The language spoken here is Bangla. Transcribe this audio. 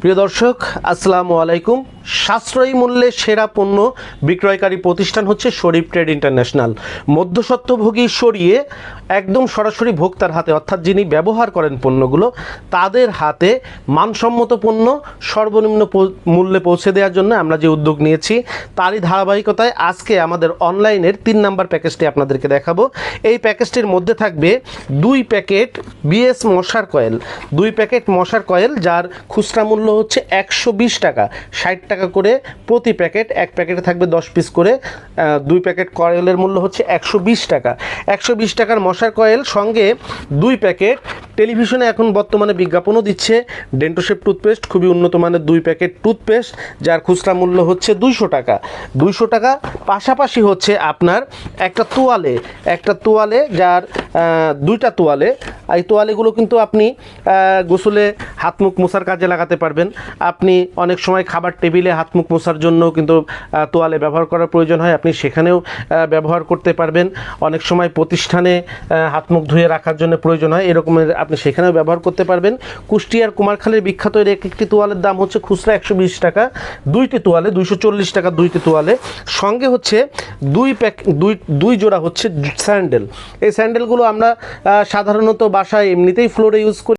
প্রিয় দর্শক আসসালামু আলাইকুম। সাশ্রয়ী মূল্যে সেরা পণ্য বিক্রয়কারী প্রতিষ্ঠান হচ্ছে শরীফ ট্রেড ইন্টারন্যাশনাল। মধ্যস্বত্বভোগী সরিয়ে একদম সরাসরি ভোক্তার হাতে, অর্থাৎ যিনি ব্যবহার করেন পণ্যগুলো তাদের হাতে মানসম্মত পণ্য সর্বনিম্ন মূল্যে পৌঁছে দেওয়ার জন্য আমরা যে উদ্যোগ নিয়েছি তারই ধারাবাহিকতায় আজকে আমাদের অনলাইনের 3 নাম্বার প্যাকেজটি আপনাদেরকে দেখাবো। এই প্যাকেজটির মধ্যে থাকবে 2 প্যাকেট বিএস মশার কয়েল, 2 প্যাকেট মশার কয়েল যার খুচরা মূল্য হচ্ছে 120 টাকা, 60 টাকা করে প্রতি প্যাকেট। এক প্যাকেটে থাকবে 10 পিস করে। 2 প্যাকেট কয়েলের মূল্য হচ্ছে 120 টাকা। 120 টাকার মশার কয়েল সঙ্গে 2 প্যাকেট টেলিভিশনে এখন বর্তমানে বিজ্ঞাপনও দিচ্ছে ডেন্টোশেপ টুথপেস্ট, খুবই উন্নত মানের 2 প্যাকেট টুথপেস্ট যার খুচরা মূল্য হচ্ছে 200 টাকা। 200 টাকা পাশাপাশি হচ্ছে আপনার একটা তোয়ালে যার 2টা তোয়ালে। এই তোয়ালেগুলো কিন্তু আপনি গোসলে হাত মুখ মোছার কাজে লাগাতে পারবেন। আপনি অনেক সময় খাবার টেবিলে হাত মুখ মোছার জন্য কিন্তু তোয়ালে ব্যবহার করার প্রয়োজন হয়, আপনি সেখানেও ব্যবহার করতে পারবেন। অনেক সময় প্রতিষ্ঠানে হাত মুখ ধুয়ে রাখার জন্য প্রয়োজন হয়, এরকমের আপনি সেখানেও ব্যবহার করতে পারবেন। কুষ্টিয়ার কুমারখালীর বিখ্যাত এর একটি তোয়ালের দাম হচ্ছে খুচরা 120 টাকা, 2টি তোয়ালে 240 টাকা 2টি তোয়ালে। সঙ্গে হচ্ছে 2 জোড়া হচ্ছে স্যান্ডেল। এই স্যান্ডেলগুলো আমরা সাধারণত বাসায় এমনিতেই ফ্লোরে ইউজ করি।